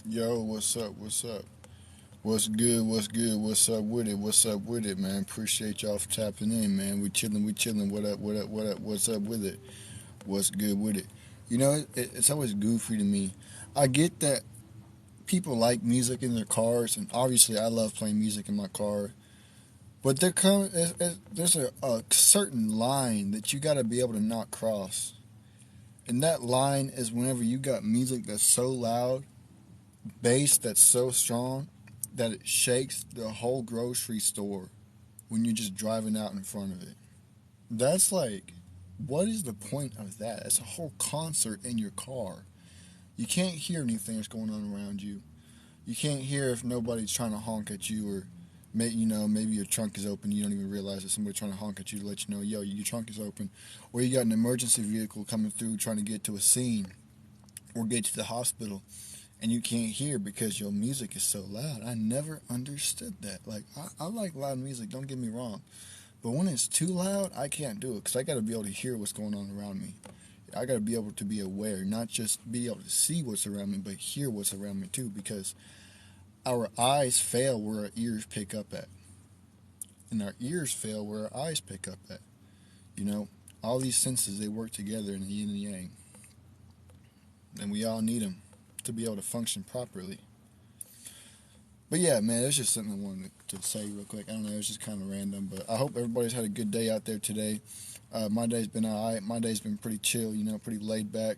Yo, what's up? What's up? What's good? What's good? What's up with it? What's up with it, man? Appreciate y'all for tapping in, man. We chilling. We chilling. What up? What up? What up? What's up with it? What's good with it? It's always goofy to me. I get that people like music in their cars, and obviously, I love playing music in my car. But there's a certain line that you got to be able to not cross, and that line is whenever you got music that's so loud, bass that's so strong that it shakes the whole grocery store when you're just driving out in front of it. That's like, what is the point of that? It's a whole concert in your car. You can't hear anything that's going on around you. You can't hear if nobody's trying to honk at you, or maybe your trunk is open. You don't even realize that somebody's trying to honk at you to let you know, yo, your trunk is open. Or you got an emergency vehicle coming through trying to get to a scene or get to the hospital, and you can't hear because your music is so loud. I never understood that. Like, I like loud music, don't get me wrong. But when it's too loud, I can't do it because I got to be able to hear what's going on around me. I got to be able to be aware, not just be able to see what's around me, but hear what's around me too, because our eyes fail where our ears pick up at. And our ears fail where our eyes pick up at. You know, all these senses, they work together in the yin and yang. And we all need them to be able to function properly. But yeah, man, it's just something I wanted to say real quick. I don't know, it's just kind of random, but I hope everybody's had a good day out there today. My day's been alright. My day's been pretty chill, pretty laid back.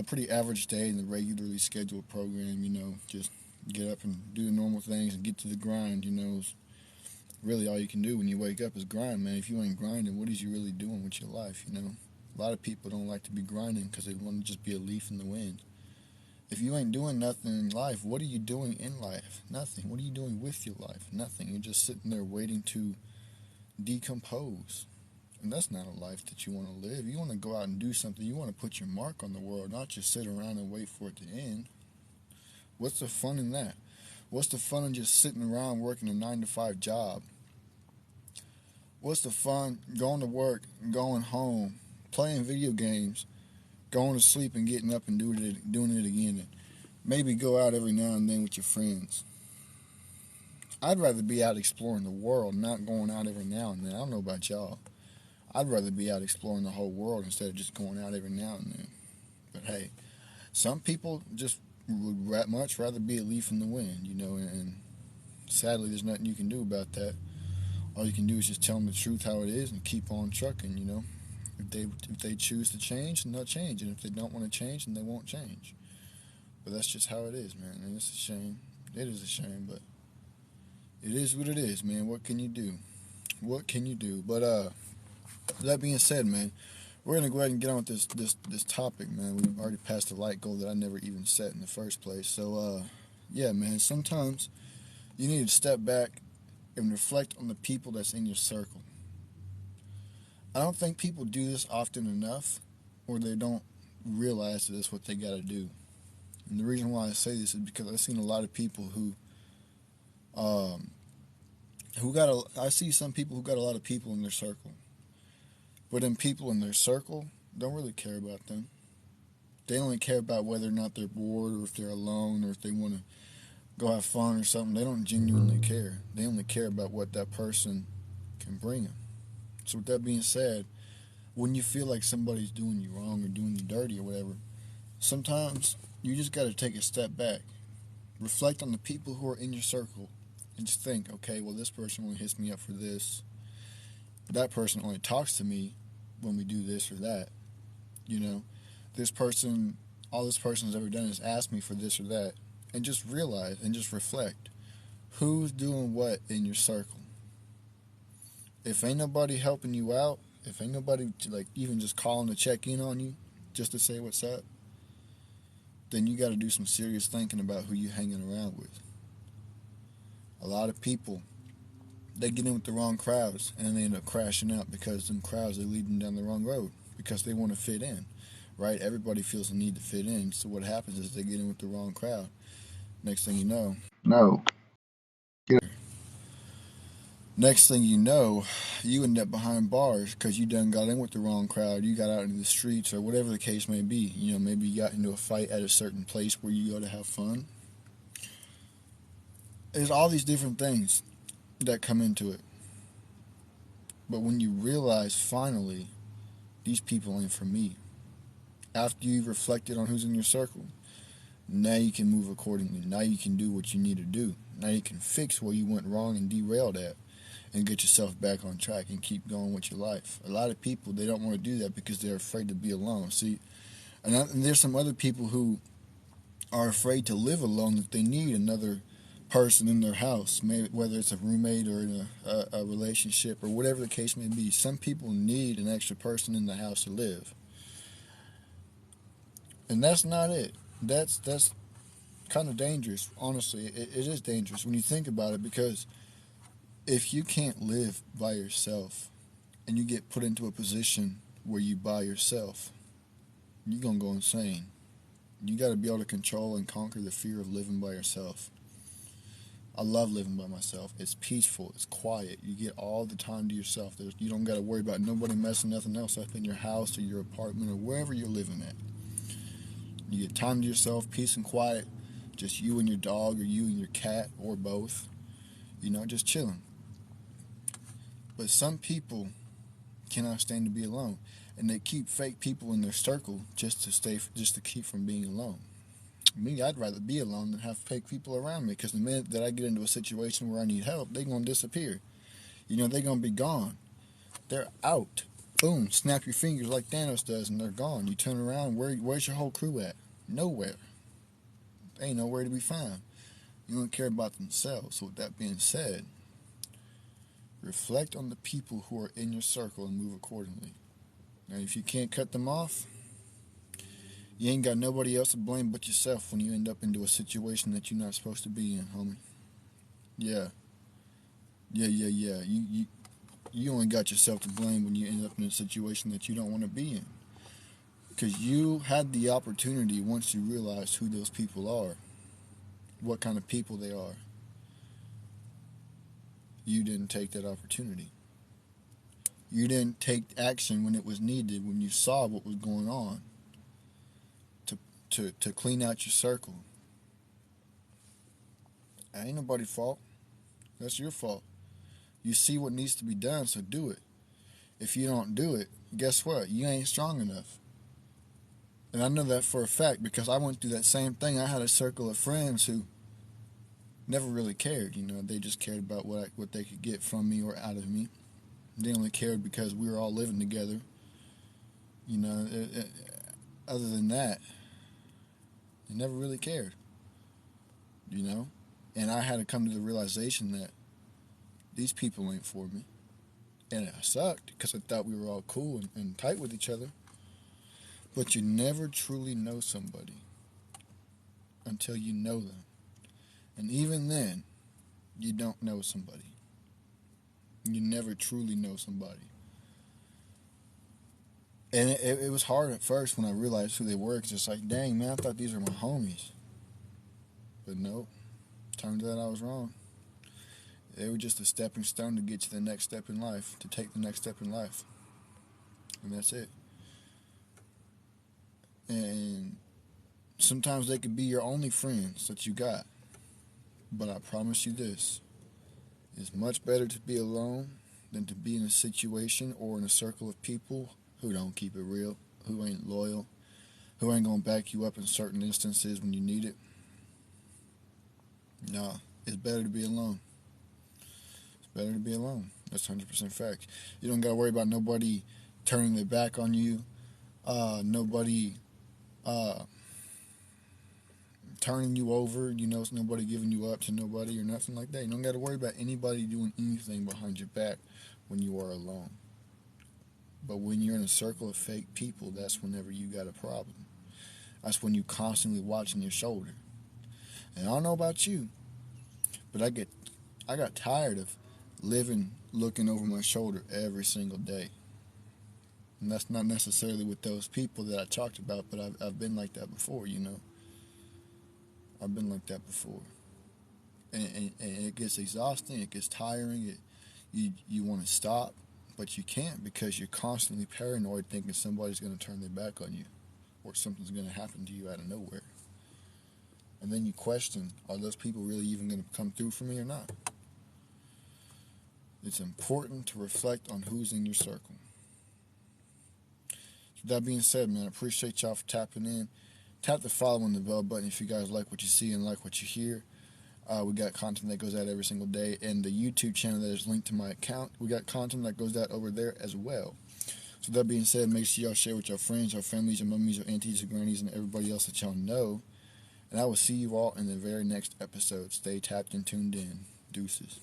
Pretty average day in the regularly scheduled program, just get up and do the normal things and get to the grind, is really all you can do when you wake up is grind, man. If you ain't grinding, what is you really doing with your life? A lot of people don't like to be grinding because they want to just be a leaf in the wind. If you ain't doing nothing in life, what are you doing in life? Nothing. What are you doing with your life? Nothing. You're just sitting there waiting to decompose. And that's not a life that you want to live. You want to go out and do something. You want to put your mark on the world, not just sit around and wait for it to end. What's the fun in that? What's the fun in just sitting around working a 9 to 5 job? What's the fun going to work, going home, playing video games, going to sleep and getting up and doing it again? And maybe go out every now and then with your friends. I'd rather be out exploring the world, not going out every now and then. I don't know about y'all. I'd rather be out exploring the whole world instead of just going out every now and then. But hey, some people just would much rather be a leaf in the wind, and sadly, there's nothing you can do about that. All you can do is just tell them the truth how it is and keep on trucking. If they choose to change, then they'll change, and if they don't want to change, then they won't change. But that's just how it is, man. And it's a shame. It is a shame, but it is what it is, man. What can you do? What can you do? But that being said, man, we're gonna go ahead and get on with this topic, man. We've already passed the light goal that I never even set in the first place. So yeah, man. Sometimes you need to step back and reflect on the people that's in your circle. I don't think people do this often enough, or they don't realize that it's what they got to do. And the reason why I say this is because I've seen a lot of people um, I see some people who got a lot of people in their circle, but then people in their circle don't really care about them. They only care about whether or not they're bored, or if they're alone, or if they want to go have fun or something. They don't genuinely care. They only care about what that person can bring them. So with that being said, when you feel like somebody's doing you wrong or doing you dirty or whatever, sometimes you just got to take a step back, reflect on the people who are in your circle, and just think, okay, well, this person only hits me up for this. That person only talks to me when we do this or that. You know, this person, all this person's ever done is ask me for this or that. And just realize and just reflect who's doing what in your circle. If ain't nobody helping you out, if ain't nobody like even just calling to check in on you, just to say what's up, then you got to do some serious thinking about who you hanging around with. A lot of people, they get in with the wrong crowds and they end up crashing out because them crowds are leading down the wrong road because they want to fit in, right? Everybody feels the need to fit in. So what happens is they get in with the wrong crowd. Next thing you know, no. Next thing you know, you end up behind bars because you done got in with the wrong crowd. You got out into the streets or whatever the case may be. Maybe you got into a fight at a certain place where you go to have fun. There's all these different things that come into it. But when you realize finally, these people ain't for me, after you've reflected on who's in your circle, now you can move accordingly. Now you can do what you need to do. Now you can fix where you went wrong and derailed at and get yourself back on track and keep going with your life. A lot of people, they don't want to do that because they're afraid to be alone. See, and there's some other people who are afraid to live alone, that they need another person in their house, maybe whether it's a roommate or in a relationship or whatever the case may be. Some people need an extra person in the house to live, and that's not it. That's kind of dangerous. Honestly, it is dangerous when you think about it, because if you can't live by yourself and you get put into a position where you by yourself, you're gonna go insane. You got to be able to control and conquer the fear of living by yourself. I love living by myself. It's peaceful. It's quiet. You get all the time to yourself. You don't got to worry about nobody messing nothing else up in your house or your apartment or wherever you're living at. You get time to yourself, peace and quiet. Just you and your dog, or you and your cat, or both. Just chilling. But some people cannot stand to be alone, and they keep fake people in their circle just to keep from being alone. Me, I'd rather be alone than have fake people around me, because the minute that I get into a situation where I need help, they're going to disappear. They're going to be gone. They're out. Boom, snap your fingers like Thanos does, and they're gone. You turn around, where's your whole crew at? Nowhere. They ain't nowhere to be found. You don't care about themselves. So with that being said, reflect on the people who are in your circle and move accordingly. Now, if you can't cut them off, you ain't got nobody else to blame but yourself when you end up into a situation that you're not supposed to be in, homie. Yeah. You only got yourself to blame when you end up in a situation that you don't want to be in. Because you had the opportunity, once you realized who those people are, what kind of people they are. You didn't take that opportunity. You didn't take action when it was needed, when you saw what was going on, to clean out your circle. That ain't nobody's fault. That's your fault. You see what needs to be done, so do it. If you don't do it, guess what? You ain't strong enough. And I know that for a fact, because I went through that same thing. I had a circle of friends who never really cared. They just cared about what they could get from me or out of me. They only cared because we were all living together. Other than that, they never really cared. And I had to come to the realization that these people ain't for me. And it sucked, because I thought we were all cool and tight with each other. But you never truly know somebody until you know them. And even then, you don't know somebody. You never truly know somebody. And it was hard at first when I realized who they were, because it's like, dang, man, I thought these were my homies. But nope, turns out I was wrong. They were just a stepping stone to get to the next step in life, to take the next step in life. And that's it. And sometimes they could be your only friends that you got. But I promise you this, it's much better to be alone than to be in a situation or in a circle of people who don't keep it real, who ain't loyal, who ain't going to back you up in certain instances when you need it. Nah, it's better to be alone. It's better to be alone. That's 100% fact. You don't got to worry about nobody turning their back on you, nobody turning you over, nobody giving you up to nobody or nothing like that. You don't got to worry about anybody doing anything behind your back when you are alone. But when you're in a circle of fake people, that's whenever you got a problem. That's when you constantly watching your shoulder. And I don't know about you, but I got tired of living looking over my shoulder every single day. And that's not necessarily with those people that I talked about, but I've been like that before, I've been like that before. And it gets exhausting, it gets tiring, you want to stop, but you can't, because you're constantly paranoid, thinking somebody's going to turn their back on you, or something's going to happen to you out of nowhere. And then you question, are those people really even going to come through for me or not? It's important to reflect on who's in your circle. So that being said, man, I appreciate y'all for tapping in. Tap the follow and the bell button if you guys like what you see and like what you hear. We got content that goes out every single day. And the YouTube channel that is linked to my account, we got content that goes out over there as well. So that being said, make sure y'all share with your friends, your families, your mummies, your aunties, your grannies, and everybody else that y'all know. And I will see you all in the very next episode. Stay tapped and tuned in. Deuces.